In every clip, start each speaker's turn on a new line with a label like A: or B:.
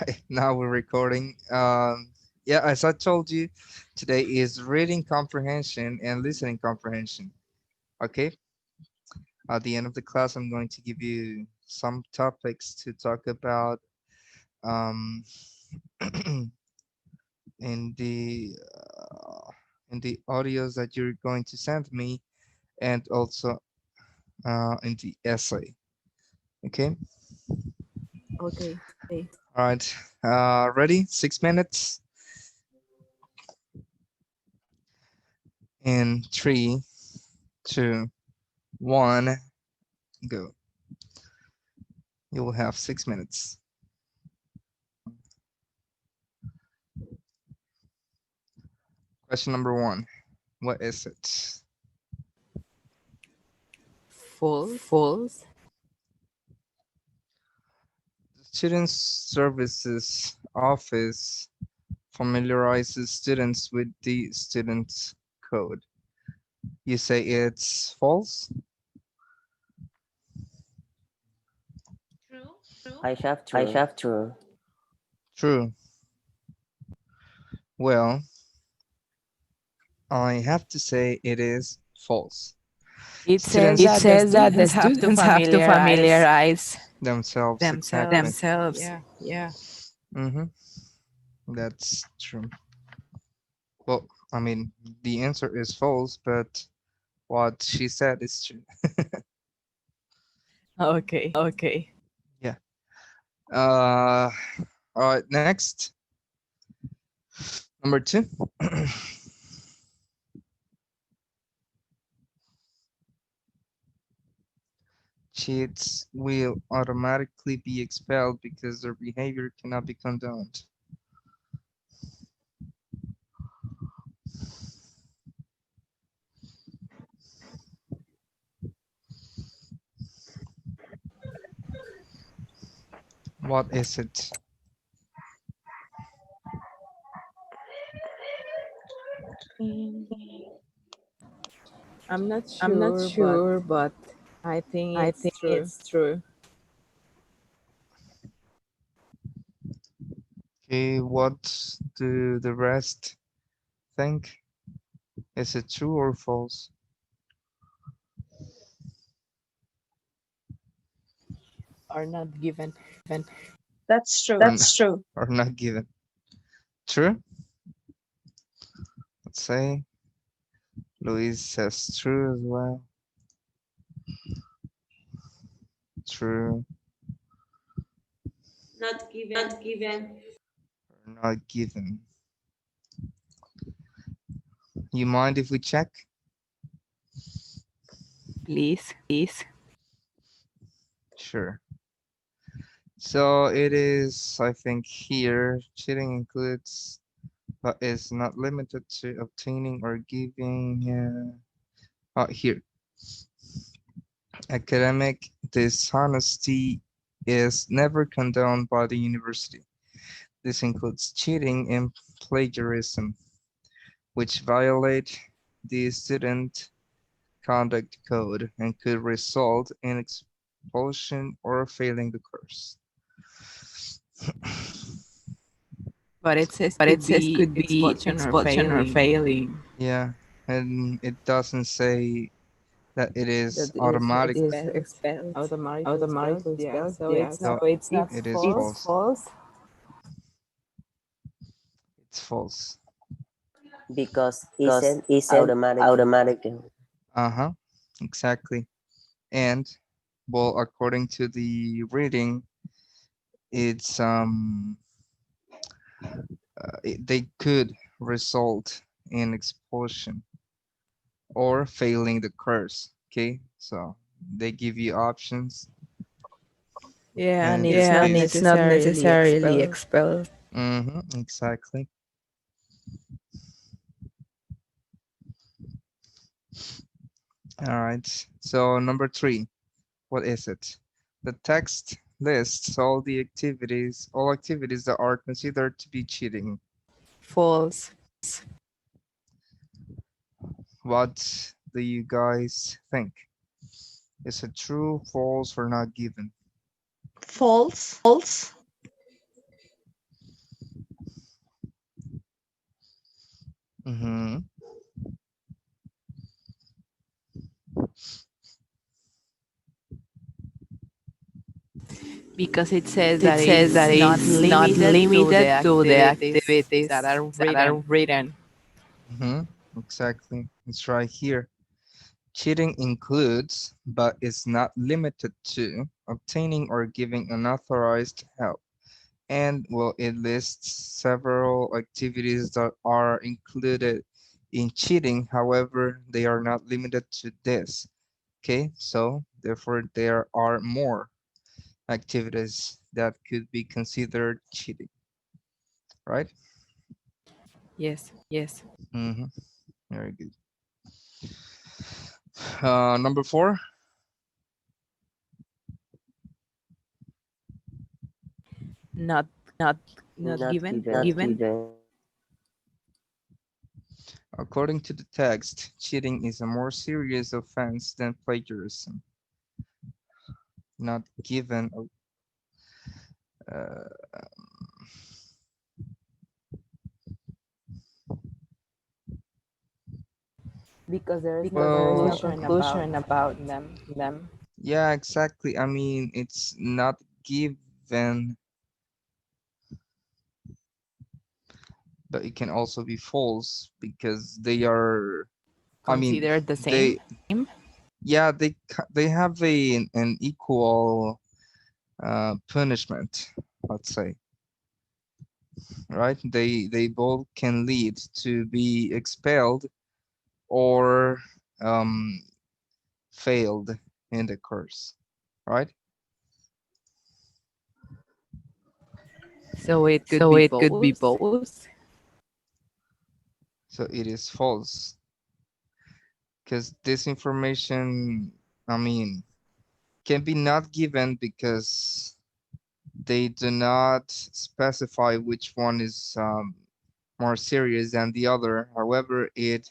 A: Right, now we're recording. Yeah, as I told you, today is reading comprehension and listening comprehension. Okay, at the end of the class, I'm going to give you some topics to talk about um, in the uh, in the audios that you're going to send me, and also in the essay. Okay,
B: Okay.
A: all right. Ready? 6 minutes. In three, two, one, go. You will have 6 minutes. Question number one. What is it?
B: False.
A: The Student Services Office familiarizes students with the student code. You say it's false?
C: I have true.
A: True. Well, I have to say it is false.
B: It says
A: Students
B: that the
D: The
B: students have to
D: students have to
B: familiarize
D: familiarize
A: themselves, exactly.
D: themselves.
B: Yeah.
A: Mm-hmm. That's true. Well, I mean, the answer is false, but what she said is true.
D: Okay.
A: Yeah. Uh, all right, next. Number two. Cheats will automatically be expelled because their behavior cannot be condoned. What is it?
B: I'm not sure, but I think
D: I
B: it's
D: think
B: true.
D: it's true.
A: Okay, what do the rest think? Is it true or false?
B: Are not given.
E: That's true.
A: That's true. Or not given? True? Let's say Louise says true as well. True
E: Not given.
A: or not given? You mind if we check?
D: Please.
A: Sure. So it is, I think here, cheating includes, but is not limited to obtaining or giving. Here, academic dishonesty is never condoned by the university. This includes cheating and plagiarism, which violate the student conduct code and could result in expulsion or failing the course.
B: But it says
D: But it
B: could
D: says
B: be
D: could be
B: expulsion or
D: expulsion or
B: failing.
D: failing.
A: Yeah, and it doesn't say that it is
B: That
A: automatic,
B: is
D: Expelled.
B: automatically expelled.
D: Automatically
B: Yeah.
D: expelled.
B: So
D: Yeah.
B: it's
D: So
B: not.
D: it's not.
A: it is
B: False.
A: false.
D: False.
A: It's false.
C: Because
F: Because
C: isn't
F: isn't
C: automatic.
F: automatic.
A: Uh-huh, exactly. And well, according to the reading, it's they could result in expulsion or failing the course. Okay, so they give you options,
B: Yeah, and
A: and
B: it's
D: Yeah,
B: not
D: and it's not
B: necessarily
D: necessarily
B: expelled.
D: expelled.
A: exactly. All right. So number three, what is it? The text lists all activities that are considered to be cheating.
D: False.
A: What do you guys think? Is it true, false, or not given?
E: False.
A: Mm-hmm.
B: Because it says
D: It
B: that
D: says
B: it's
D: that
B: not
D: it's not
B: limited to the
D: limited to the
B: activities
D: activities
B: that are
D: that are
B: written.
D: written.
A: Mm-hmm. Exactly. It's right here. Cheating includes, but is not limited to, obtaining or giving unauthorized help. And well, it lists several activities that are included in cheating. However, they are not limited to this. Okay, so therefore there are more activities that could be considered cheating, right?
B: Yes, yes.
A: Mm-hmm. Very good. Number four.
B: Not
C: Not
B: not
C: given.
B: given.
C: Not
B: Given.
C: given.
A: According to the text, cheating is a more serious offense than plagiarism. Not given. Uh,
B: Because there is no
D: Because there is no
A: well,
B: conclusion about
D: conclusion about
B: them.
D: them.
A: yeah, exactly. I mean, it's not given, but it can also be false because they are, I mean,
B: Considered the same.
A: they, yeah, they have an equal punishment, let's say, right? They both can lead to be expelled or um, failed in the course, right?
B: So it could
D: So
B: be
D: it could be
B: both.
D: both.
A: So it is false because this information, I mean, can be not given because they do not specify which one is more serious than the other. However, it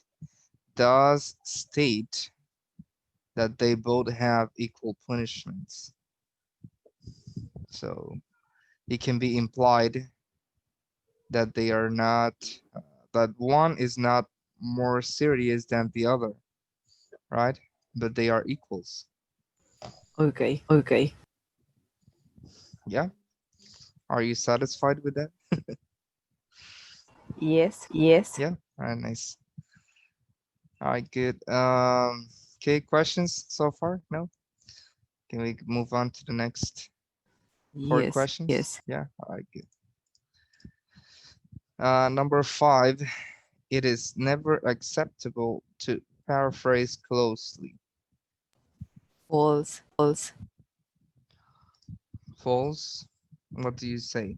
A: does state that they both have equal punishments. So it can be implied that they are not, that one is not more serious than the other, right? But they are equals.
B: Okay.
D: Okay.
A: Yeah. Are you satisfied with that?
B: Yes.
D: Yes.
A: Yeah. All right, nice. All right, good. Okay, questions so far? No? Can we move on to the next four
B: Yes.
A: questions?
D: Yes.
A: Yeah. All right, good. Number five, it is never acceptable to paraphrase closely.
B: False.
D: False.
A: False. What do you say?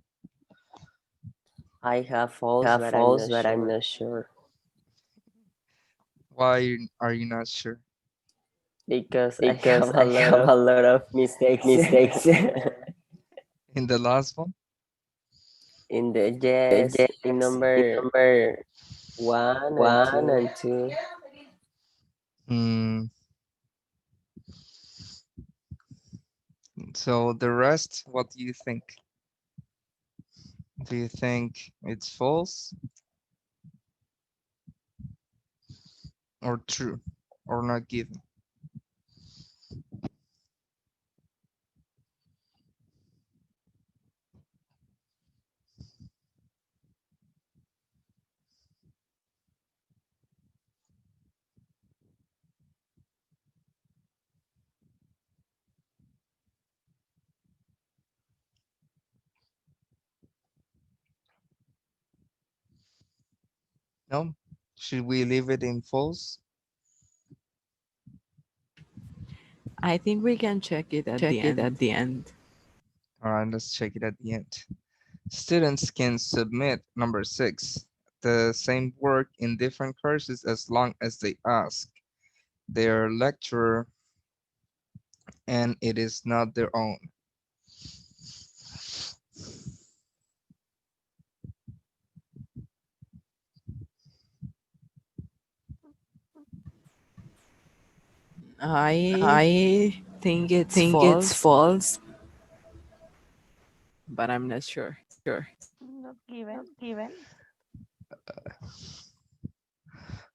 C: I have false,
D: Have
C: but I'm
D: false,
C: not
D: but I'm
C: sure.
D: not sure.
A: Why are you not sure?
C: Because I
D: Because
C: have
D: I
C: a lot
D: have
C: of
D: a lot of
C: mistakes
D: mistakes.
A: In the last one?
C: in the yes, in
D: Yes. In
C: number
D: number
C: one and
D: one
C: two.
D: and two.
A: Hmm. So the rest, what do you think? Do you think it's false or true or not given? No? Should we leave it in false?
B: I think we can check it at the
D: Check it
B: end.
D: at the end.
A: All right, let's check it at the end. Students can submit, number six, the same work in different courses as long as they ask their lecturer and it is not their own.
B: I
D: I
B: think it's
D: think it's
B: false,
D: false.
B: but I'm not sure.
E: Not given. Not given.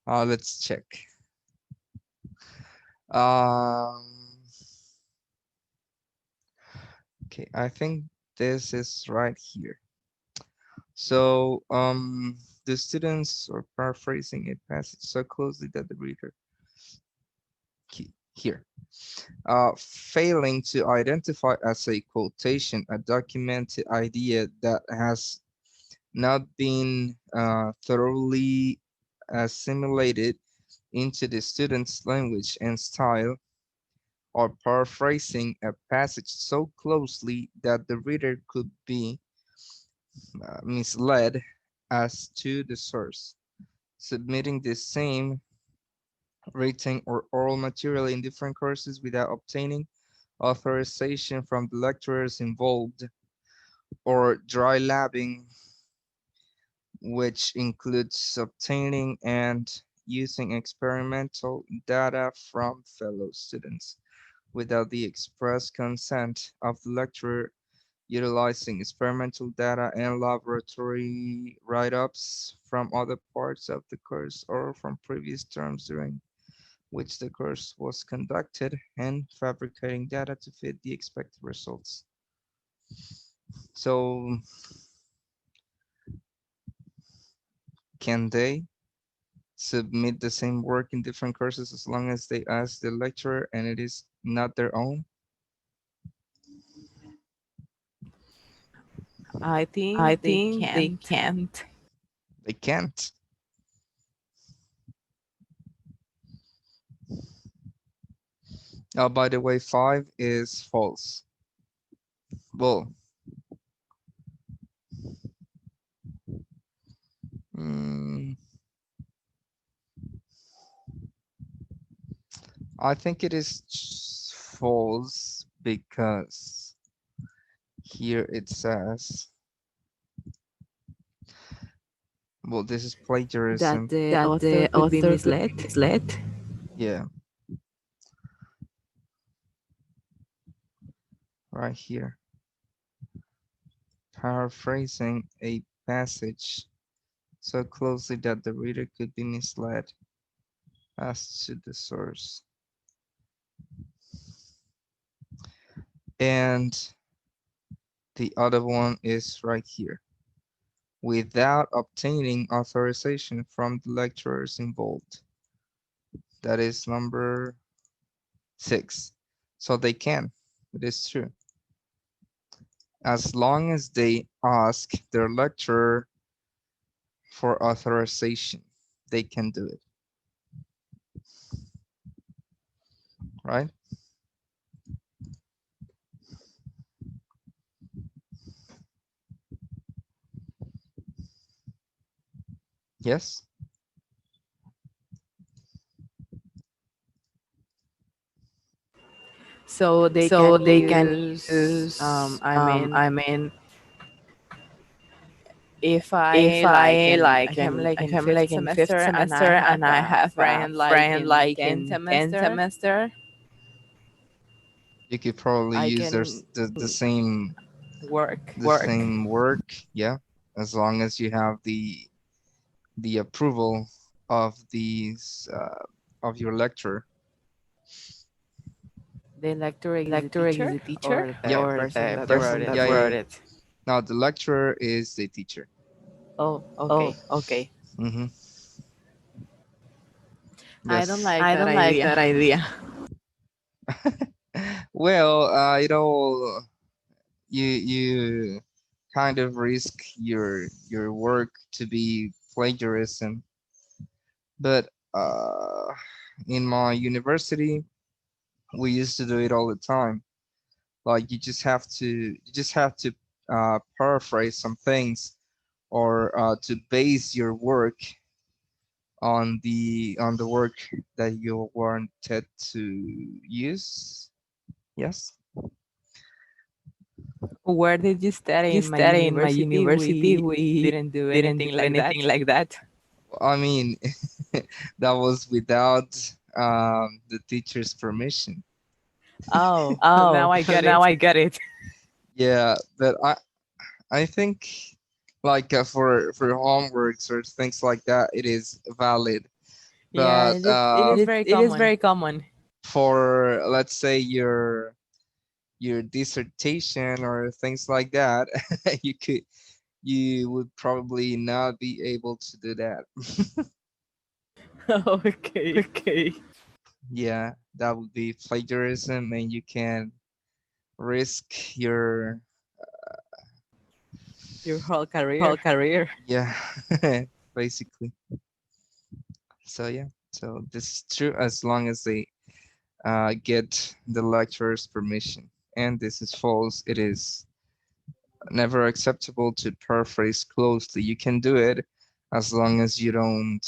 A: Let's check. Um, okay, I think this is right here. So, the students are paraphrasing a passage so closely that the reader here, failing to identify as a quotation a documented idea that has not been thoroughly assimilated into the student's language and style, or paraphrasing a passage so closely that the reader could be misled as to the source, submitting the same written or oral material in different courses without obtaining authorization from the lecturers involved, or dry labbing, which includes obtaining and using experimental data from fellow students without the express consent of the lecturer, utilizing experimental data and laboratory write-ups from other parts of the course or from previous terms during which the course was conducted, and fabricating data to fit the expected results. So can they submit the same work in different courses as long as they ask the lecturer and it is not their own?
B: I
D: I
B: think they
D: think they
B: can't.
D: can't.
A: They can't. By the way, 5 is false. Well, mm, I think it is false because here it says, well, this is
B: That
A: plagiarism.
B: the
D: That
B: author
D: the
B: could be
D: author could be
B: misled.
D: misled.
A: Yeah, right here. Paraphrasing a passage so closely that the reader could be misled as to the source. And the other one is right here. Without obtaining authorization from the lecturers involved. That is number 6. So they can. It is true. As long as they ask their lecturer for authorization, they can do it. Right? Yes?
B: So they
D: So
B: can
D: they can
B: use,
D: use.
B: I mean,
D: I mean,
B: if
D: if
B: I
D: I like
B: I'm
D: in
B: like in
D: I'm
B: fifth
D: like in fifth
B: semester and I
D: semester
B: have
D: and I
B: a
D: have a
B: friend like
D: friend
B: in
D: like
B: 10th
D: in 10th
B: semester,
D: semester,
A: You could probably
B: I
A: use
B: can
A: the same
B: work.
A: work, yeah, as long as you have the approval of these of your lecturer.
B: The lecturer is the
D: lecturer is
B: teacher
D: a teacher
B: or
A: Yep.
B: the
D: or
B: person
D: the
B: that
A: Yep.
B: wrote
D: person that
B: it.
A: Yeah, yeah,
D: wrote
A: yeah.
D: it.
A: Now the lecturer is the teacher.
B: Oh,
D: Oh,
B: okay.
D: okay.
A: Mm-hmm.
B: I don't
A: Yes.
B: like
D: I
B: that
D: don't like
B: idea.
D: that idea.
A: Well, you kind of risk your work to be plagiarism, but in my university we used to do it all the time. Like you just have to paraphrase some things, or to base your work on the work that you wanted to use. Yes.
B: Where did you study?
D: You
B: In my
D: study in my
B: university,
D: university,
B: we
D: we
B: didn't do
D: didn't
B: anything
D: do
B: like that.
D: anything like that.
A: I mean, that was without the teacher's permission.
B: Oh, now
D: Oh,
B: I got
D: now
B: it.
D: I get it.
A: Yeah, but I think like for homeworks or things like that, it is valid.
B: Yeah,
A: But
B: it is very
D: It is
B: common.
D: very common.
A: for, let's say, your dissertation or things like that, you would probably not be able to do that.
D: Okay. Okay.
A: Yeah, that would be plagiarism, and you can risk your,
B: Your whole
D: Whole
B: career.
D: career.
A: yeah, basically. So yeah, so this is true as long as they get the lecturer's permission. And this is false. It is never acceptable to paraphrase closely. You can do it as long as you don't,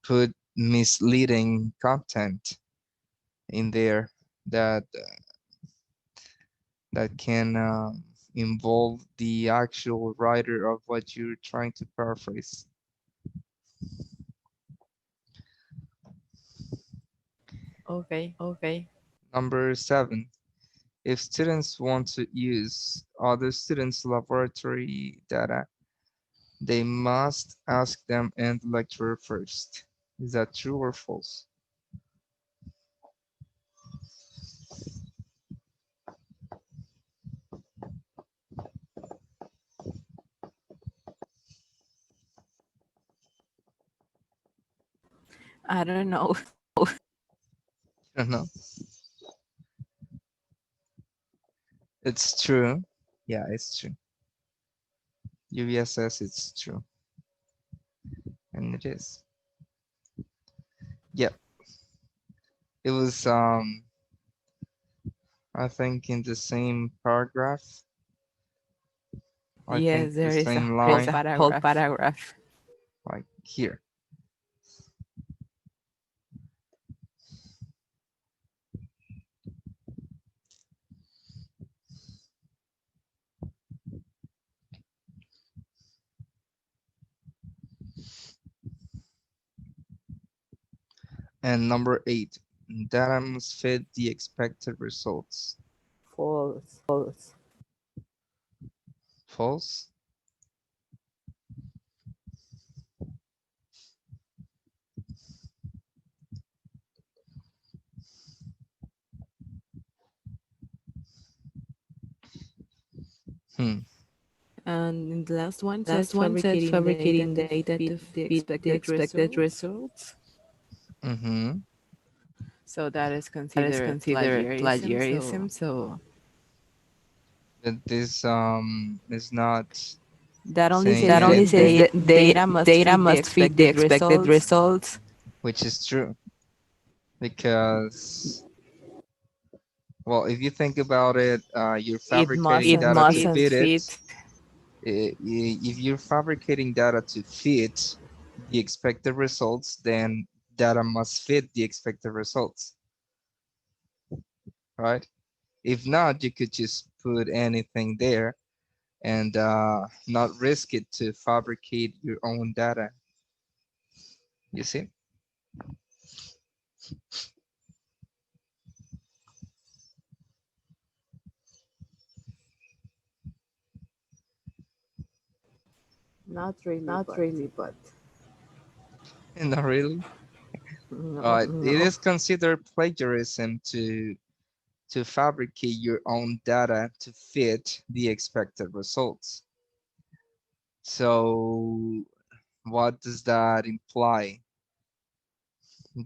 A: put misleading content in there that can involve the actual writer of what you're trying to paraphrase.
B: Okay.
D: Okay.
A: Number 7, if students want to use other students' laboratory data, they must ask them and the lecturer first. Is that true or false?
B: I don't know.
A: I don't know. It's true. Yeah, it's true. UVSS, it's true. And it is. Yep. It was, I think in the same paragraph. I think
B: Yes,
A: the
B: there is a
A: same
B: whole
A: line,
D: Whole
B: paragraph.
D: paragraph.
A: like here. And number 8, data must fit the expected results.
B: False.
D: False.
A: False? Hmm.
B: And in the last one says
D: Last one said
B: fabricating data
D: fabricating
B: to
D: data
B: fit
D: to
B: the
D: fit the
B: expected
D: expected
B: results.
D: results.
A: Mm-hmm.
B: So that is
D: That is
B: considered
D: considered
B: plagiarism.
D: plagiarism.
B: So
D: So
A: But this is not
B: that only
A: saying
B: says
D: that only says
A: anything,
D: that they
B: data must
D: data
B: fit the
D: must fit the
B: expected
D: expected
B: results.
D: results.
A: which is true. Because, well, if you think about it, you're
B: It
A: fabricating
D: It
B: mustn't
A: data to
B: fit.
A: fit
D: mustn't
A: it.
D: fit.
A: If you're fabricating data to fit the expected results, then data must fit the expected results, right? If not, you could just put anything there and not risk it to fabricate your own data. You see?
B: Not really,
D: Not
B: but
D: really, but
A: Not really.
B: no.
A: It
D: no.
A: is considered plagiarism to fabricate your own data to fit the expected results. So what does that imply?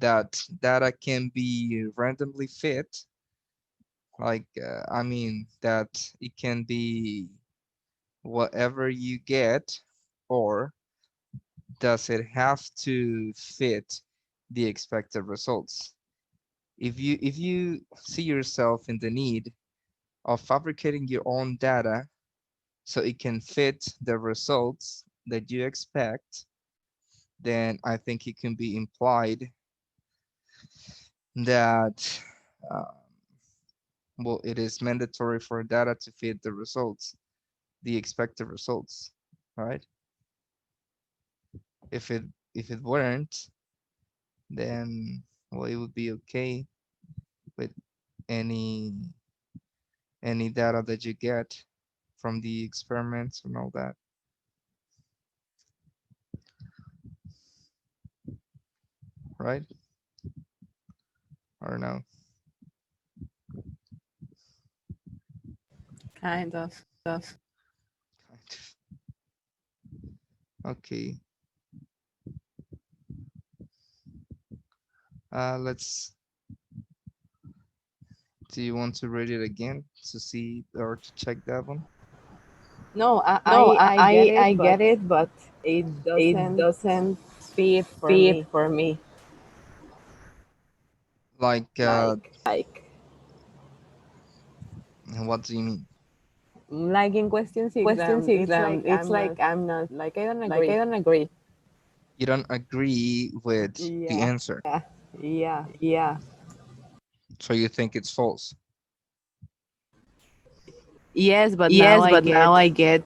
A: That data can be randomly fit, like I mean that it can be whatever you get, or does it have to fit the expected results? If you see yourself in the need of fabricating your own data so it can fit the results that you expect, then I think it can be implied that well, it is mandatory for data to fit the results, the expected results, right? If it weren't, then well, it would be okay with any any data that you get from the experiments and all that. right? Or no?
B: Kind of.
A: Kind of. Okay. Let's. Do you want to read it again to see or to check that one?
B: No,
D: No,
B: I
D: I
B: get
D: get
B: it,
D: it, but
B: it
D: it
B: doesn't
D: doesn't
B: fit for
D: fit
B: me.
D: for me.
A: Like,
D: Like
A: what do you mean?
B: Like in questions
D: questions
B: exam, it's
D: exam,
B: like
D: it's
B: I'm
D: like
B: not
D: I'm not
B: like I don't
D: like I
B: agree.
D: don't agree.
A: You don't agree with the
B: Yeah,
A: answer,
B: yeah.
D: Yeah.
A: so you think it's false.
B: Yes, but now
D: Yes,
B: I
D: but now
B: get
D: I get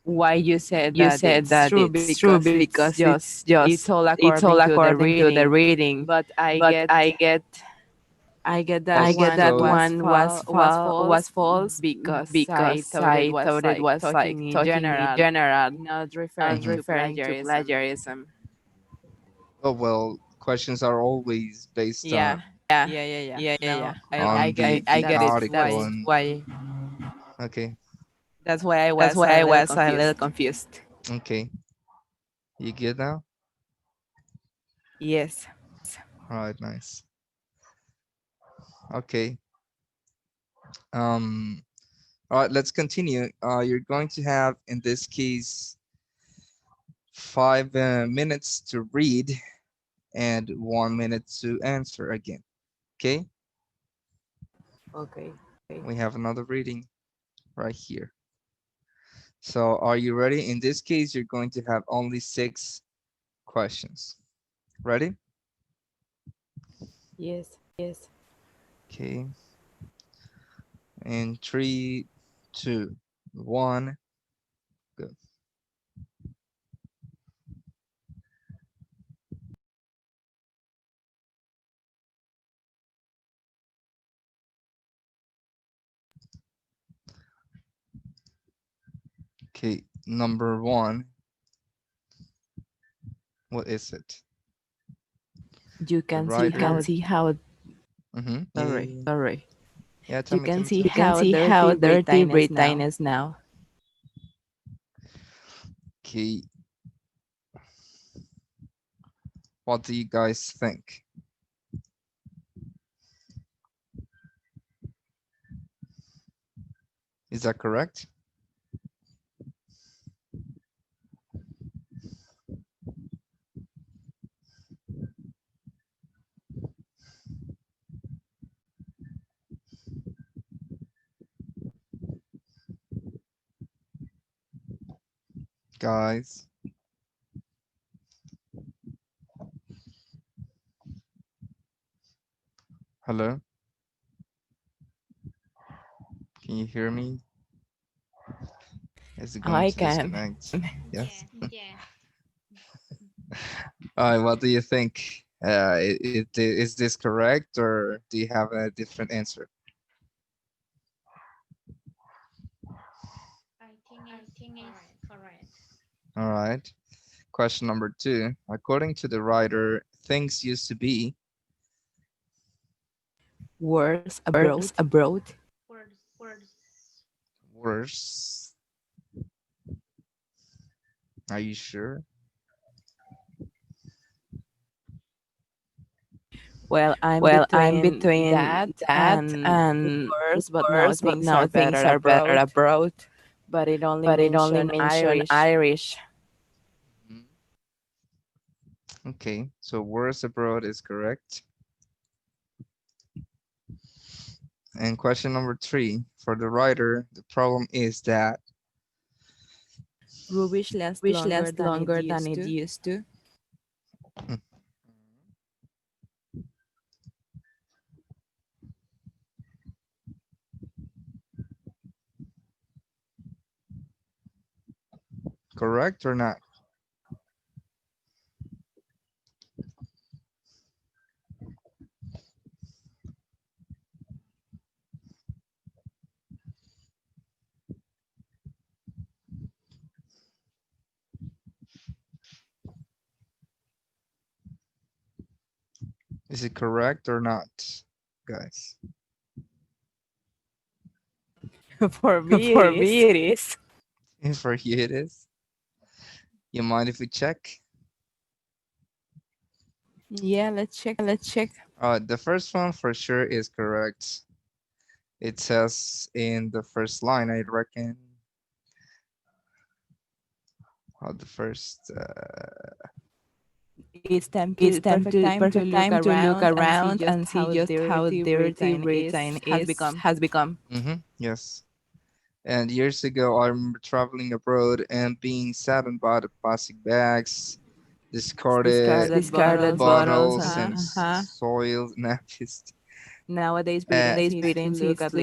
B: why you said
D: you
B: that
D: said
B: it's
D: that
B: true
D: it's true
B: because
D: because
B: it's all
D: it's all
B: according to the
D: according to the
B: reading.
D: reading.
B: But
D: But
B: I get
A: Well,
B: that
D: I get
B: one
D: that
A: so
B: was
D: one was
B: false
D: false
B: because I
D: because
B: thought it
D: I
B: was
D: thought it
B: like
D: was like
B: talking in
D: talking in
B: general,
D: general,
B: not
D: not
B: referring
A: mhm.
B: to
D: referring to
B: plagiarism.
D: plagiarism.
A: Oh, well, questions are always based
B: Yeah,
D: Yeah,
B: yeah.
D: yeah.
B: No, I
A: on
B: get it.
D: I
A: the
D: get it.
B: That's
A: article
D: That's
B: why.
A: and
D: why
A: okay,
B: That's why I
D: that's
B: was
D: why
B: a
D: I
B: little
D: was a little
B: confused.
D: confused.
A: okay. You get now?
B: Yes.
A: All right, nice. Okay. Um. All right, let's continue. You're going to have, in this case, 5 minutes to read and 1 minute to answer again. Okay.
B: Okay.
A: We have another reading right here. So, are you ready? In this case, you're going to have only 6 questions. Ready?
B: Yes.
A: Okay. In 3, 2, 1, go. Okay, number 1. What is it?
B: You
A: The
B: can see
A: writer.
B: how.
D: See how
A: Mm-hmm. Yeah, yeah,
B: Sorry.
A: yeah.
B: Sorry.
A: Yeah, tell
B: You
A: me,
B: can
A: tell me,
B: see
A: tell
D: you
A: me.
D: can
B: how
D: see how
B: dirty
D: dirty
B: Britain is
D: Britain
B: now.
D: is now.
A: Okay, what do you guys think? Is that correct? Guys, hello? Can you hear me? Is it going
B: I
A: to
B: can.
A: disconnect? Yes.
E: Yeah.
A: All right, what do you think? Is this correct or do you have a different answer?
E: I think it's correct.
A: All right. Question number 2. According to the writer, things used to be
B: Wars
D: Works
B: abroad.
D: abroad.
E: Words.
A: worse. Are you sure?
B: Well, I'm
D: Well, I'm
B: between
D: between
B: that
D: that
B: and
D: and
B: worse, but now
D: worse, but
B: things
D: now
B: are
D: things
B: better
D: are better
B: abroad.
D: abroad.
B: But it only
D: But it only
B: mentioned
D: mentioned
B: Irish.
D: Irish.
A: Mhm. Okay, so worse abroad is correct. And question number 3, for the writer, the problem is that
B: Rubbish lasts
D: Which
B: longer
D: lasts
B: than it
D: longer than
B: used
D: it
B: to.
D: used to.
A: mm, correct or not? Is it correct or not, guys?
B: For me,
D: For
B: it is.
D: me, it is.
A: For you, it is. You mind if we check?
B: Yeah, let's check.
D: Let's check.
A: The first one for sure is correct. It says in the first line, I reckon. The first.
B: It's
D: Perfect time to look around
B: just
D: and see
B: how
D: just how
B: dirty
D: dirty
B: Britain
D: Britain
B: has
D: is
B: become.
D: has become.
A: Yes. And years ago, I remember traveling abroad and being saddened by the plastic bags, discarded
B: Discarded bottles.
A: bottles, and
B: Uh-huh.
A: soiled napkins.
B: Nowadays,
A: Uh,
B: Britain seems to look at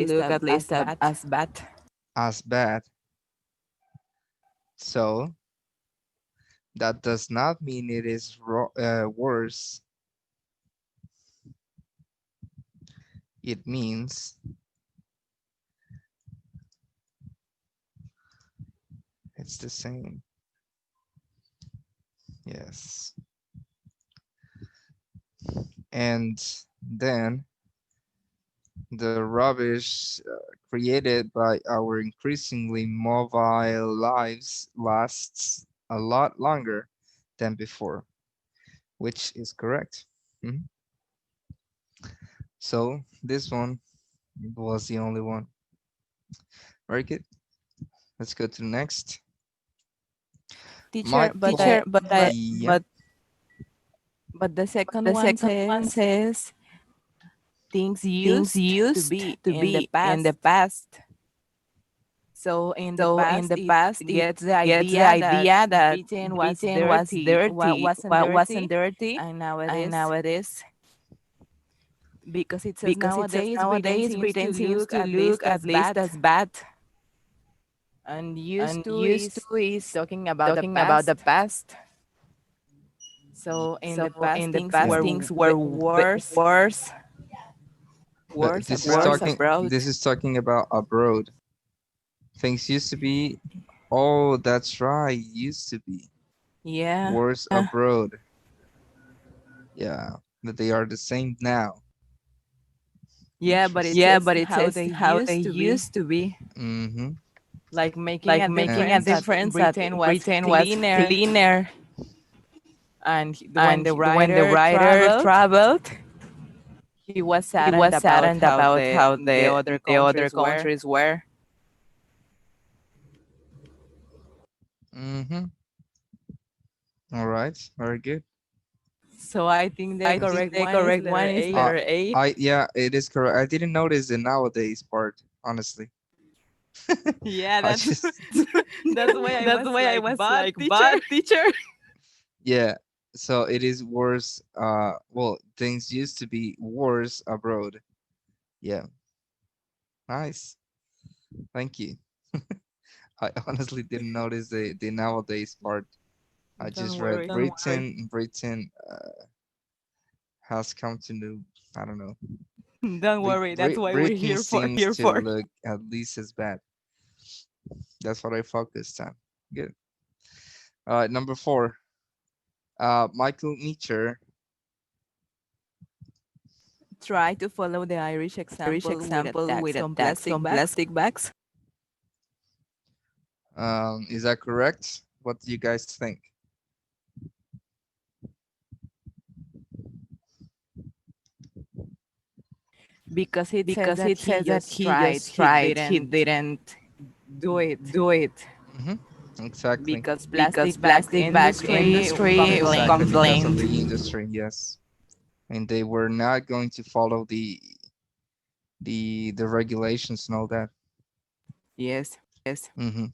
B: least as bad.
D: As bad.
A: as bad. So that does not mean it is worse. It means it's the same. Yes. And then the rubbish created by our increasingly mobile lives lasts a lot longer than before, which is correct. Mhm. So this one was the only one. Very good. Let's go to the next.
B: Teacher,
A: Michael, yeah,
B: but the second
D: The
B: one
D: second one
B: says
D: says
B: things
D: things
B: used to
D: used
B: be
D: to
B: in the
D: be in
B: past.
D: the past.
B: So in the
D: So in
B: past,
D: the
B: it
D: past, it
B: gets the
D: gets the
B: idea that
D: idea that
B: Britain was
D: Britain was
B: dirty,
D: dirty,
B: wasn't
D: what wasn't
B: dirty,
D: dirty,
B: and now it
D: and
B: is.
D: now it is.
B: Because it says
D: Because it says
B: nowadays Britain
D: nowadays
B: seems to
D: Britain seems
B: look
D: to
B: at
D: look
B: least
D: at
B: as
D: least
B: bad,
D: as bad,
B: and used
D: and
B: to
D: used
B: is
D: to is
B: talking about the
D: talking about the
B: past.
D: past.
B: So in
D: So
B: the past,
D: in the
B: things
D: past,
A: yeah.
B: were
D: things were
B: worse,
D: worse,
A: This is
B: worse
A: talking.
B: abroad.
A: This is talking about abroad. Things used to be. Oh, that's right. Used to be
B: Yeah,
A: worse abroad. Yeah, but they are the same now.
B: yeah, but it
A: Interesting.
D: yeah,
B: says
D: but it
B: how
D: says
B: they
D: how they
B: used to be,
D: used to be,
A: Mm-hmm.
B: like making
D: like
B: a
D: making a
B: difference that
D: difference that
B: Britain was
D: Britain was
B: cleaner,
D: cleaner.
B: and when
D: And
B: the
D: when the
B: writer
D: writer
B: traveled,
D: traveled,
B: he was
D: he
B: saddened
D: was
B: about
D: saddened
B: how
D: about how
B: the other
D: the other
B: countries were.
D: countries were.
A: Mm-hmm. All right. Very good.
B: So I think the
D: I think
B: correct
D: the
B: one is
D: correct
B: letter
D: one is
B: A.
A: Uh,
D: letter A.
A: yeah, it is correct. I didn't notice the nowadays part, honestly.
B: Yeah,
A: I
B: that's
A: just,
B: that's why I
D: That's
B: was
D: why I
B: like,
D: was
B: but
D: like,
B: teacher.
D: but teacher.
A: yeah. So it is worse. Well, things used to be worse abroad. Yeah. Nice. Thank you. I honestly didn't notice the nowadays part. I
B: Don't
A: just read
B: worry.
A: Britain has come to new. I don't know.
B: Don't worry. That's why we're
A: Britain
B: here for.
A: seems to look at least as bad. That's what I focused on. Good. All right, number 4. Michael Nietzsche
B: Try to follow the Irish
D: Irish
B: example with a
D: example with
B: tax
D: a
B: on
D: tax
B: plastic
D: on
B: bags.
D: plastic bags.
A: Is that correct? What do you guys think?
B: Because
D: It
B: it
D: says
B: says
D: that
B: that
D: he
B: he just
D: just
B: tried. He
D: tried, he
B: didn't
D: didn't
B: do it
D: do it
A: Hmm. Exactly.
B: because
D: because
B: plastic bags
D: plastic bag
B: industry
D: industry
A: Exactly
B: complained.
A: because of
D: complained.
A: the industry, yes. And they were not going to follow the regulations and all that.
B: Yes.
D: Yes.
A: Hmm.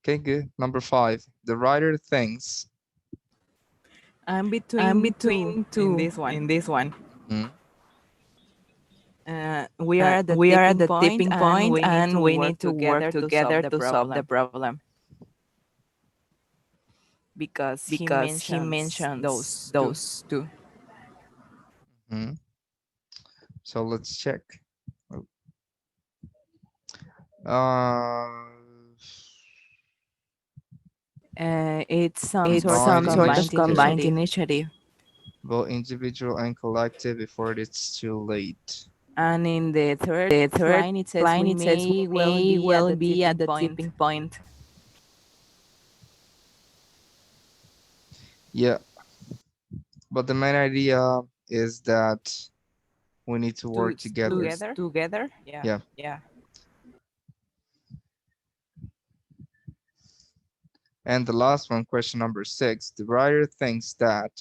A: Okay, good. Number 5. The writer thinks.
B: I'm
D: I'm
B: between two
D: between
B: in
D: two
B: this one.
D: in this one.
A: Mm,
B: We are at the
D: We are at
B: tipping
D: the
B: point
D: tipping
B: and
D: point
B: we need to
D: and we
B: work
D: need to work
B: together to solve
D: together
B: the
D: to solve the
B: problem
D: problem
B: because he
D: because he
B: mentions
D: mentions
B: those two.
D: those two.
A: mhm. So let's check. Uh,
B: It's some
D: It's
B: sort of
D: some
A: combined
D: sort of
B: combined
A: initiative.
D: combined
B: initiative.
D: initiative.
A: both individual and collective before it's too late.
B: And in the third line, it says we will be at the tipping point.
A: Yeah, but the main idea is that we need to work together.
B: Together. Yeah.
A: Yeah.
B: Yeah.
A: And the last one, question number 6, the writer thinks that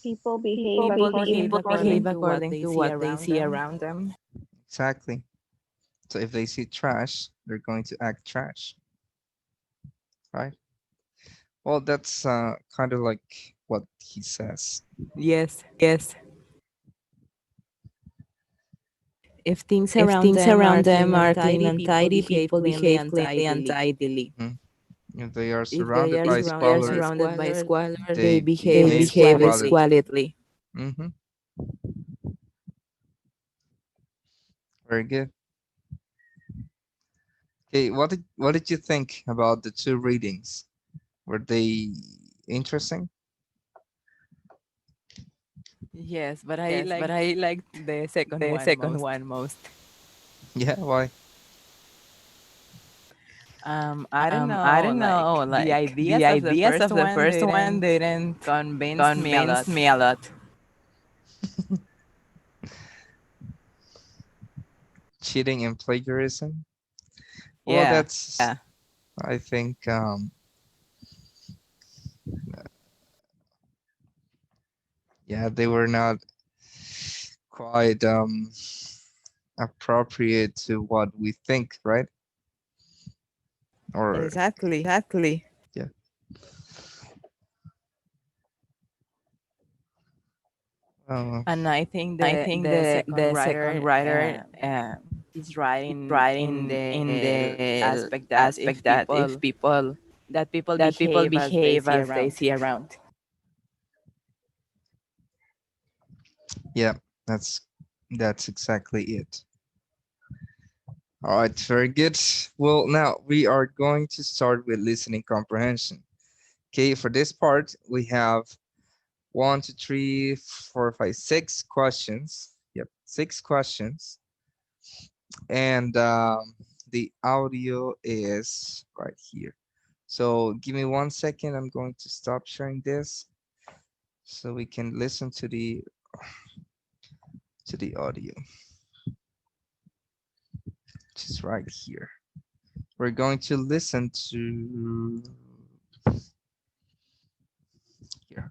E: People behave
B: People behave
E: according
B: according to what they see around
E: them.
B: them.
A: exactly. So if they see trash, they're going to act trash, right? Well, that's kind of like what he says.
B: Yes. Yes. If things
D: If
B: around
D: things
B: them
D: around
B: are clean
D: them
B: and
D: are clean
B: tidy,
D: and
B: people
D: tidy,
B: behave
D: people
B: cleanly
D: behave
B: and
D: cleanly and
B: tidily.
D: tidily.
A: If they are
B: If they
A: surrounded
B: are
A: by squalor,
B: surrounded by squalor,
A: they
B: they behave
A: behave
B: squalidly.
A: squalidly. Mm-hmm. Very good. Okay, what did you think about the two readings? Were they interesting?
B: Yes, but
D: But
B: I
D: I
B: like the second
D: the
B: one
D: second
B: most.
D: one most.
A: Yeah, why?
B: I don't
D: I
B: know,
D: don't know,
B: like the
D: like the
B: ideas of the
D: ideas
B: first
D: of the
B: one
D: first one
B: didn't
D: didn't
B: convince me a
D: convince
B: lot.
D: me a lot.
A: Cheating and plagiarism? Well,
B: Yeah.
A: that's I think yeah, they were not quite appropriate to what we think, right? Or
B: Exactly.
A: yeah.
B: And I think
D: I
B: the
D: think
B: the second
D: the second
B: writer
D: writer
B: is writing
D: writing
B: in
D: in
B: the
D: the
B: aspect that
D: aspect that if people
B: people
D: that people
B: behave as they
D: behave
B: see
D: as they
B: around.
D: see around.
A: Yeah, that's exactly it. All right, very good. Well, now we are going to start with listening comprehension. Okay, for this part, we have 1, 2, 3, 4, 5, 6 questions. Yep, 6 questions. And the audio is right here. So give me 1 second. I'm going to stop sharing this so we can listen to the audio, which is right here. We're going to listen to here.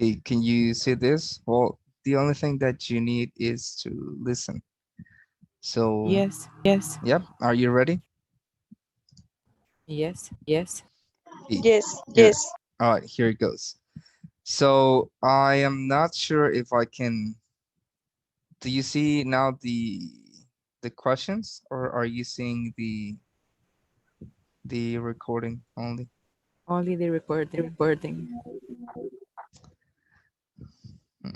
A: Okay, can you see this? Well, the only thing that you need is to listen. So,
B: Yes.
A: yep, are you ready?
B: Yes.
A: Okay,
E: Yes.
A: here. All right, here it goes. So I am not sure if I can. Do you see now the questions, or are you seeing the recording only?
B: Only the recording.
A: Hmm,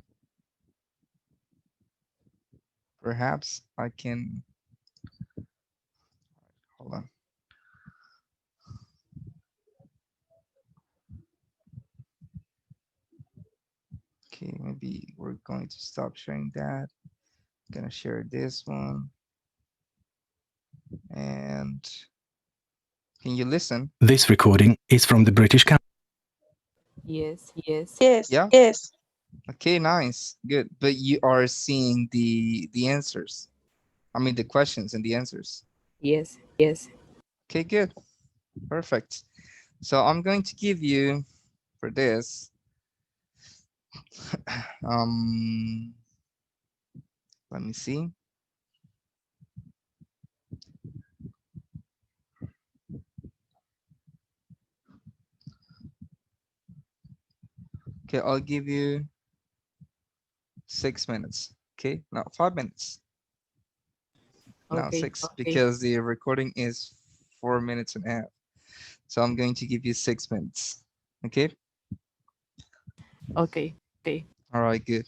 A: perhaps I can. Hold on. Okay, maybe we're going to stop sharing that. I'm gonna share this one. And can you listen?
F: This recording is from the British Council.
B: Yes.
A: Yeah.
E: Yes.
A: Okay, nice. Good. But you are seeing the answers. I mean the questions and the answers.
B: Yes.
A: Okay, good. Perfect. So I'm going to give you for this um let me see. Okay, I'll give you 6 minutes. Okay, no, 5 minutes. No,
B: Okay.
A: six, because the recording is 4 minutes and a half. So I'm going to give you 6 minutes. Okay.
B: Okay. Okay.
A: All right. Good.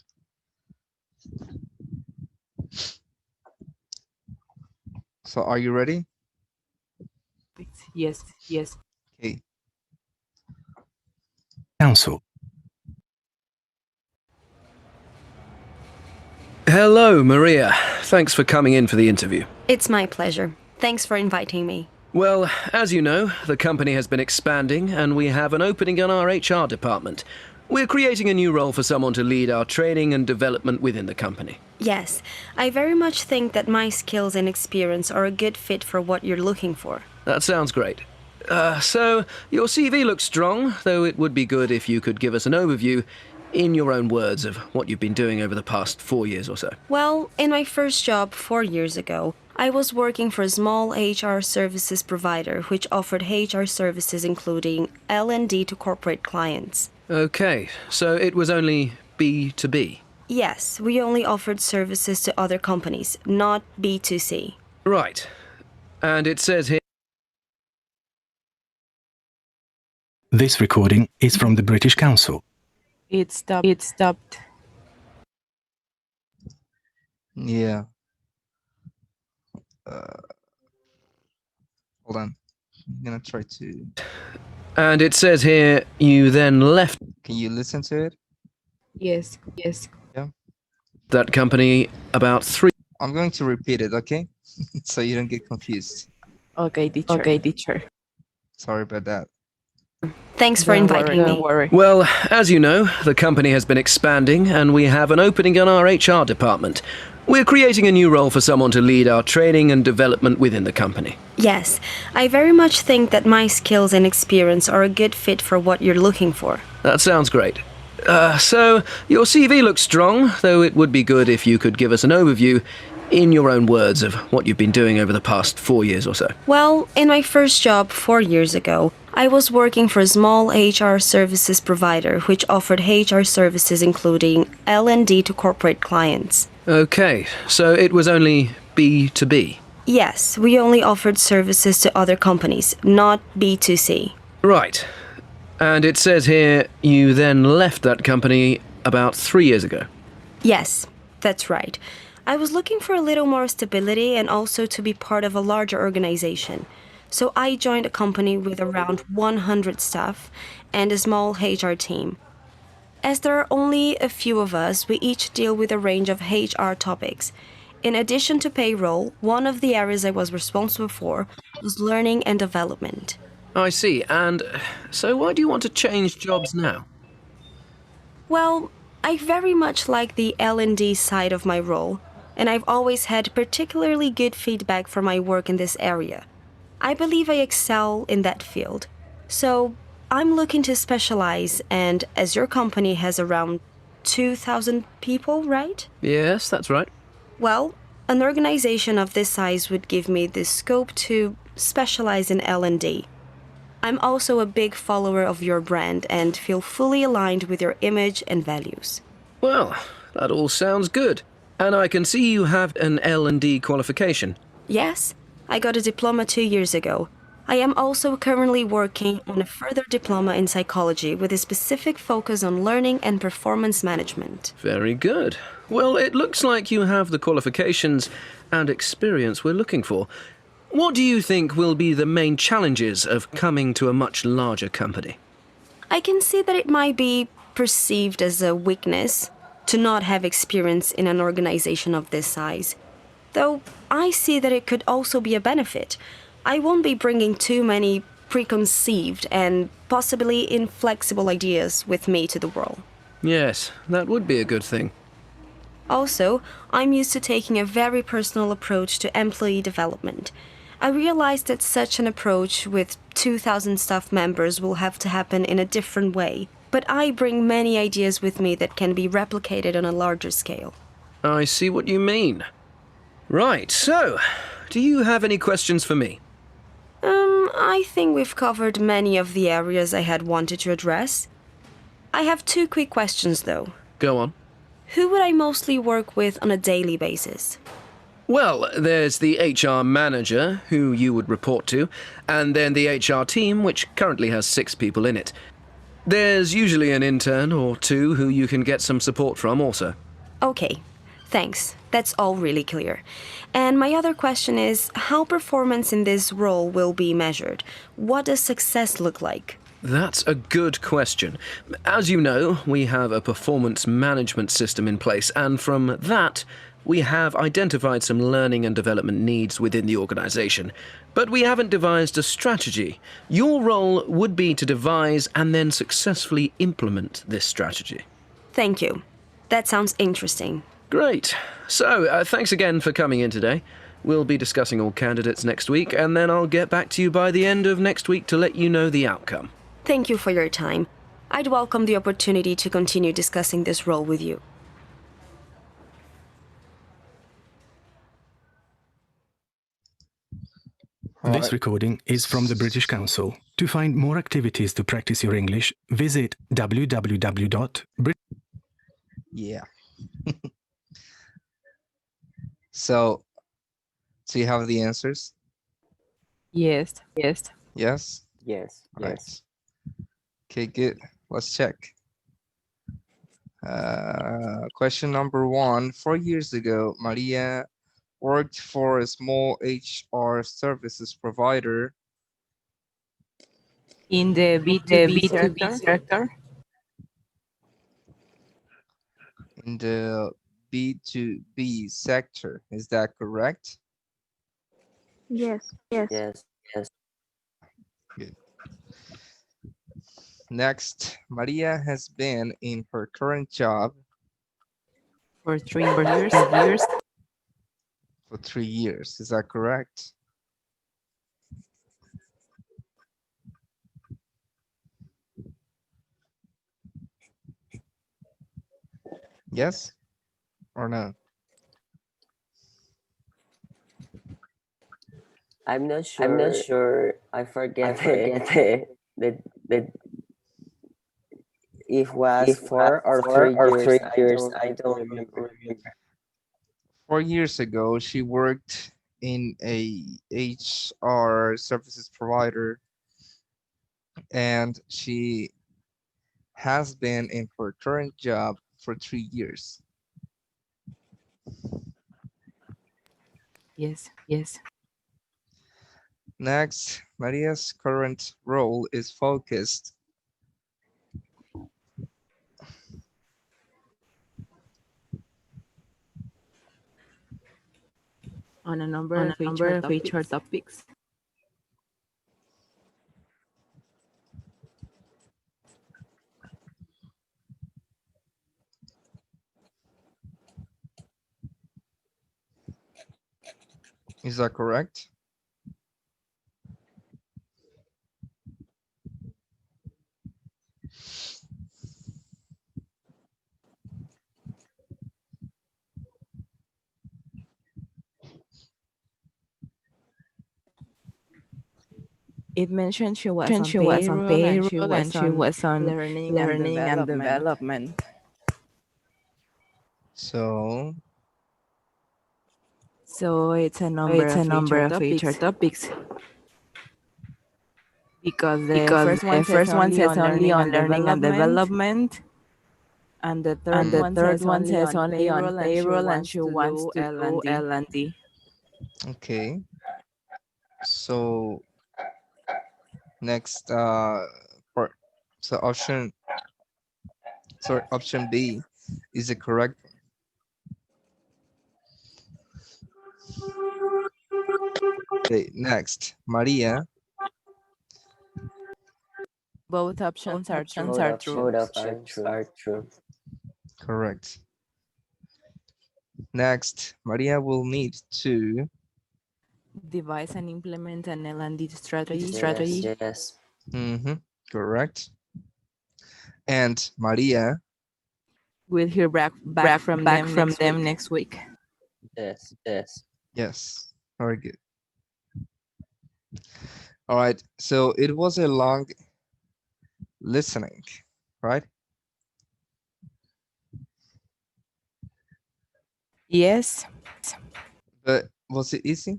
A: So are you ready?
B: Yes. Yes.
A: Okay.
F: Council.
G: Hello, Maria. Thanks for coming in for the interview.
H: It's my pleasure. Thanks for inviting me.
G: Well, as you know, the company has been expanding and we have an opening in our HR department. We're creating a new role for someone to lead our training and development within the company.
H: Yes, I very much think that my skills and experience are a good fit for what you're looking for.
G: That sounds great. So, your CV looks strong, though it would be good if you could give us an overview, in your own words, of what you've been doing over the past 4 years or so.
H: Well, in my first job 4 years ago, I was working for a small HR services provider which offered HR services including L&D to corporate clients.
G: Okay, so it was only B2B.
H: Yes, we only offered services to other companies, not B2C.
G: Right. And it says here...
F: This recording is from the British Council.
B: It stopped. It stopped.
A: Yeah. Hold on. I'm gonna try to.
G: And it says here you then left
A: Can you listen to it?
B: Yes. Yes.
G: that company about 3...
A: I'm going to repeat it, okay? So you don't get confused.
B: Okay, teacher. Okay, teacher.
A: Sorry about that.
H: Thanks for inviting me.
B: Don't worry.
G: Well, as you know, the company has been expanding and we have an opening in our HR department. We're creating a new role for someone to lead our training and development within the company.
H: Yes, I very much think that my skills and experience are a good fit for what you're looking for.
G: That sounds great. So, your CV looks strong, though it would be good if you could give us an overview, in your own words, of what you've been doing over the past 4 years or so.
H: Well, in my first job 4 years ago, I was working for a small HR services provider which offered HR services including L&D to corporate clients.
G: Okay, so it was only B2B.
H: Yes, we only offered services to other companies, not B2C.
G: Right. And it says here you then left that company about 3 years ago.
H: Yes, that's right. I was looking for a little more stability and also to be part of a larger organization. So I joined a company with around 100 staff and a small HR team. As there are only a few of us, we each deal with a range of HR topics. In addition to payroll, one of the areas I was responsible for was learning and development.
G: I see. And so why do you want to change jobs now?
H: Well, I very much like the L&D side of my role, and I've always had particularly good feedback for my work in this area. I believe I excel in that field. So I'm looking to specialize, and as your company has around 2,000 people, right?
G: Yes, that's right.
H: Well, an organization of this size would give me the scope to specialize in L&D. I'm also a big follower of your brand and feel fully aligned with your image and values.
G: Well, that all sounds good. And I can see you have an L&D qualification.
H: Yes, I got a diploma 2 years ago. I am also currently working on a further diploma in psychology with a specific focus on learning and performance management.
G: Very good. Well, it looks like you have the qualifications and experience we're looking for. What do you think will be the main challenges of coming to a much larger company?
H: I can see that it might be perceived as a weakness to not have experience in an organization of this size. Though I see that it could also be a benefit. I won't be bringing too many preconceived and possibly inflexible ideas with me to the world.
G: Yes, that would be a good thing.
H: Also, I'm used to taking a very personal approach to employee development. I realize that such an approach with 2,000 staff members will have to happen in a different way, but I bring many ideas with me that can be replicated on a larger scale.
G: I see what you mean. Right, so, do you have any questions for me?
H: I think we've covered many of the areas I had wanted to address. I have 2 quick questions, though.
G: Go on.
H: Who would I mostly work with on a daily basis?
G: Well, there's the HR manager, who you would report to, and then the HR team, which currently has 6 people in it. There's usually an intern or two who you can get some support from also.
H: Okay, thanks. That's all really clear. And my other question is how performance in this role will be measured? What does success look like?
G: That's a good question. As you know, we have a performance management system in place, and from that, we have identified some learning and development needs within the organisation. But we haven't devised a strategy. Your role would be to devise and then successfully implement this strategy.
H: Thank you. That sounds interesting.
G: Great. So, thanks again for coming in today. We'll be discussing all candidates next week, and then I'll get back to you by the end of next week to let you know the outcome.
H: Thank you for your time. I'd welcome the opportunity to continue discussing this role with you.
F: This recording is from the British Council. To find more activities to practice your English, visit www.brit.
A: Yeah. So you have the answers?
B: Yes.
A: Yes?
C: Yes.
A: Right.
C: Yes.
A: Okay, good. Let's check. Question number 1. 4 years ago, Maria worked for a small HR services provider
B: In the B2B sector.
A: in the B2B sector. Is that correct?
E: Yes.
C: Yes.
A: Good. Next, Maria has been in her current job
B: For 3 years.
A: for 3 years. Is that correct? Yes or no?
C: I'm not sure. I forget the if was 4 or 3 years. I don't remember.
A: 4 years ago, she worked in a HR services provider, and she has been in her current job for 3 years.
B: Yes.
A: Next, Maria's current role is focused
B: On a number of HR topics.
A: Is that correct?
B: It mentioned she was on payroll and she was on learning and development.
A: So
B: it's a number of HR topics. Because the first one says only on learning and development. And the third one says only on payroll and she wants to do L&D.
A: okay. So next part. So option B is the correct one. Okay, next, Maria.
B: Both options are true.
C: Both options are true.
A: Correct. Next, Maria will need to
B: Devise and implement an L&D strategy.
C: Yes.
A: Correct. And Maria
B: We'll hear back from them next week.
C: Yes.
A: Yes, very good. All right, so it was a long listening, right?
B: Yes.
A: But was it easy?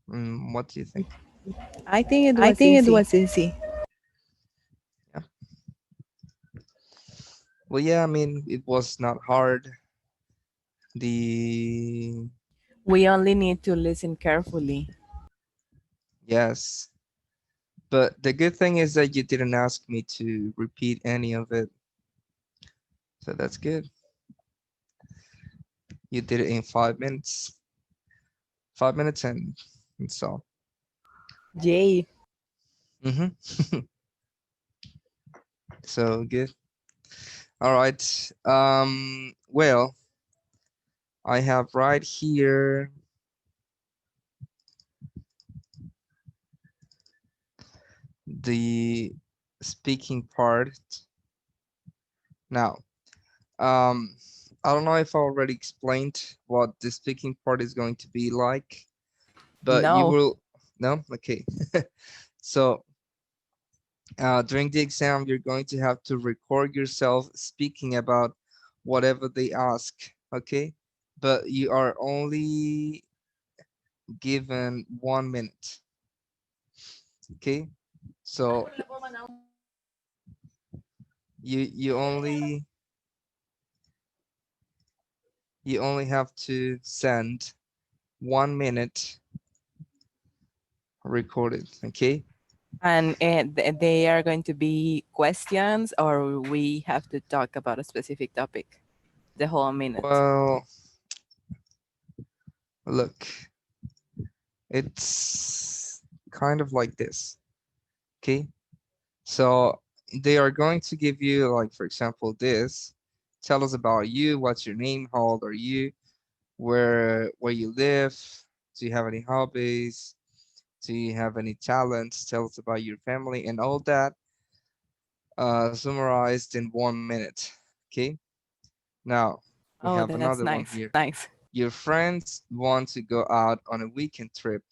A: What do you think?
D: I think it was easy.
A: Yeah. Well, yeah, I mean, it was not hard. The
B: We only need to listen carefully.
A: Yes, but the good thing is that you didn't ask me to repeat any of it, so that's good. You did it in 5 minutes. 5 minutes and so.
B: Yay.
A: Mm-hmm. So good. All right. Well, I have right here the speaking part. Now, um, I don't know if I already explained what the speaking part is going to be like, but you
B: No.
A: will. No? Okay. So during the exam, you're going to have to record yourself speaking about whatever they ask, okay? But you are only given 1 minute, okay? So you only have to send 1 minute recorded, okay?
B: And they are going to be questions, or we have to talk about a specific topic the whole minute.
A: Well, look, it's kind of like this, okay? So they are going to give you, like, for example, this. Tell us about you. What's your name? How old are you? Where you live? Do you have any hobbies? Do you have any talents? Tell us about your family and all that, summarized in 1 minute. Okay. Now we
B: Oh,
A: have
B: that's
A: another one
B: nice.
A: here.
B: Nice.
A: Your friends want to go out on a weekend trip.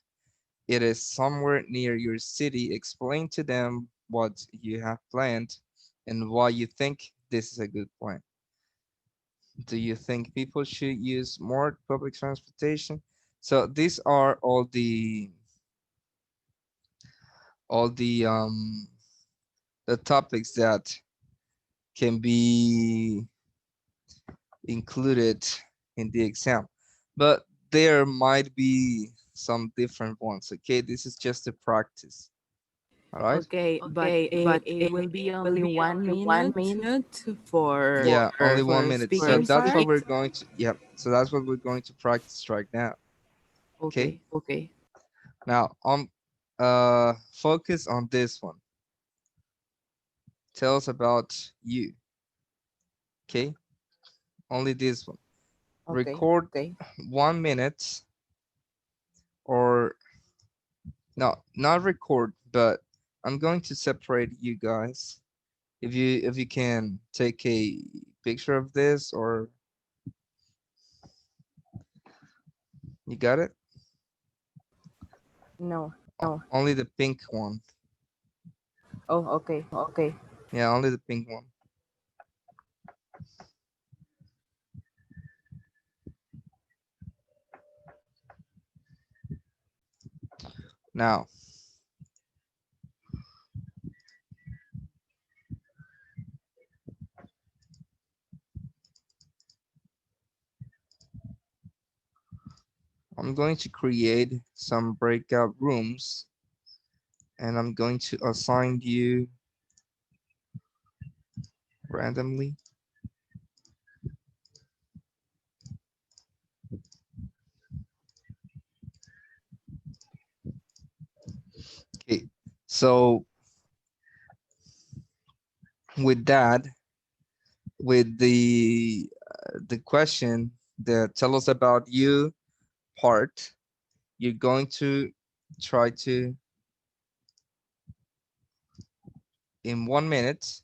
A: It is somewhere near your city. Explain to them what you have planned and why you think this is a good plan. Do you think people should use more public transportation? So these are all the topics that can be included in the exam. But there might be some different ones. Okay, this is just a practice. All right.
B: Okay, but it will be only 1 minute for
A: Yeah, only 1 minute. So
B: speaking
A: that's what
B: part.
A: we're going to, yeah. So that's what we're going to practice right now. Okay.
B: Okay, okay.
A: Now, focus on this one. Tell us about you. Okay. Only this one.
B: Okay,
A: Record
B: okay.
A: 1 minute, or no, not record, but I'm going to separate you guys. If you can take a picture of this, or you got it?
B: No.
A: Only the pink one.
B: Oh, okay.
A: Okay. Yeah, only the pink one. Now, I'm going to create some breakout rooms, and I'm going to assign you randomly. Okay, so with that, with the question, the tell us about you part, you're going to try to, in 1 minute,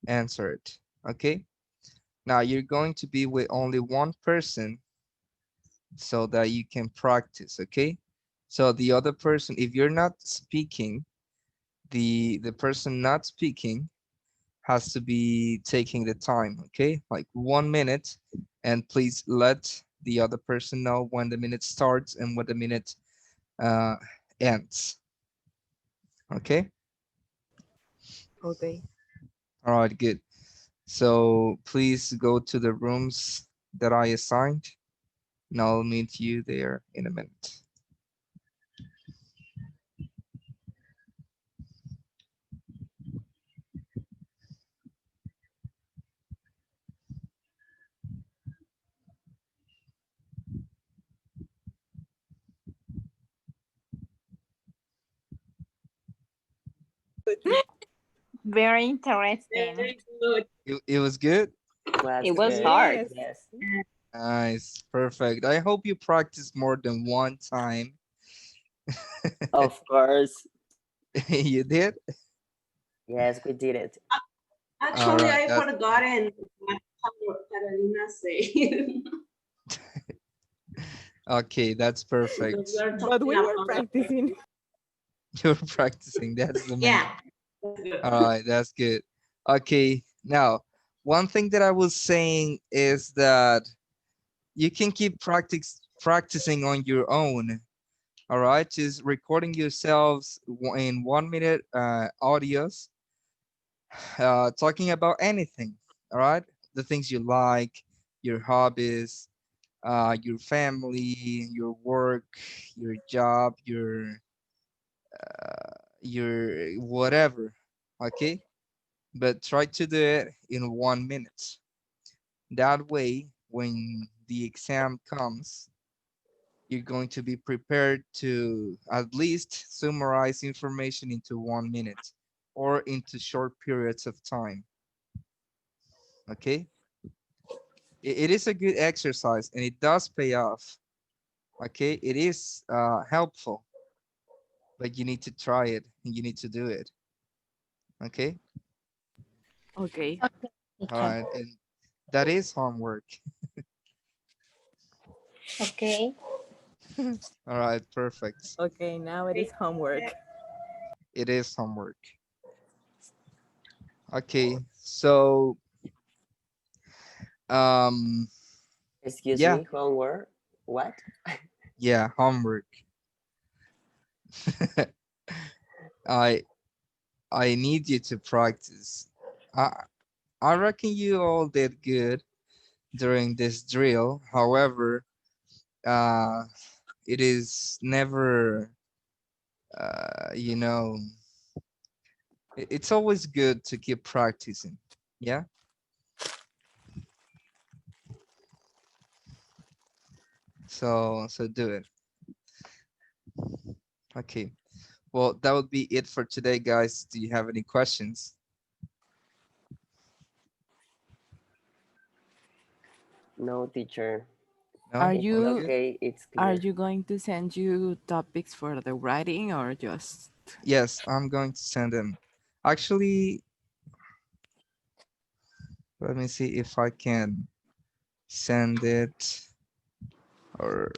A: answer it. Okay. Now you're going to be with only one person so that you can practice. Okay. So the other person, if you're not speaking, the person not speaking has to be taking the time. Okay, like 1 minute, and please let the other person know when the minute starts and when the minute uh, ends. Okay.
B: Okay.
A: All right, good. So please go to the rooms that I assigned, and I'll meet you there in a minute.
E: Very interesting.
A: It was good.
C: It was hard. Yes.
A: Nice, perfect. I hope you practice more than one time.
C: Of course.
A: You did?
C: Yes, we did it.
I: Actually,
A: Alright,
I: I forgotten what Carolina said.
A: okay, that's perfect.
B: But we were practicing.
A: You're practicing. That's the main.
I: Yeah. That's good.
A: All right, that's good. Okay, now one thing that I was saying is that you can keep practicing on your own. All right, just recording yourselves in 1 minute audios, talking about anything. All right, the things you like, your hobbies, your family, your work, your job, your whatever. Okay, but try to do it in 1 minute. That way, when the exam comes, you're going to be prepared to at least summarize information into 1 minute or into short periods of time. Okay, it is a good exercise and it does pay off. Okay, it is helpful, but you need to try it and you need to do it. Okay,
B: Okay.
A: all right, and that is homework.
E: Okay.
A: All right, perfect.
B: Okay, now it is homework.
A: It is homework. Okay, so um
C: Excuse
A: yeah,
C: me, homework? What?
A: yeah, homework. I I need you to practice. I reckon you all did good during this drill. However, uh it is never you know, it's always good to keep practicing. Yeah. So do it. Okay. Well, that would be it for today, guys. Do you have any questions?
C: No, teacher.
A: No?
B: Are
C: It's
B: you
C: okay. It's
B: are
C: clear.
B: you going to send you topics for the writing or just
A: Yes, I'm going to send them. Actually, let me see if I can send it or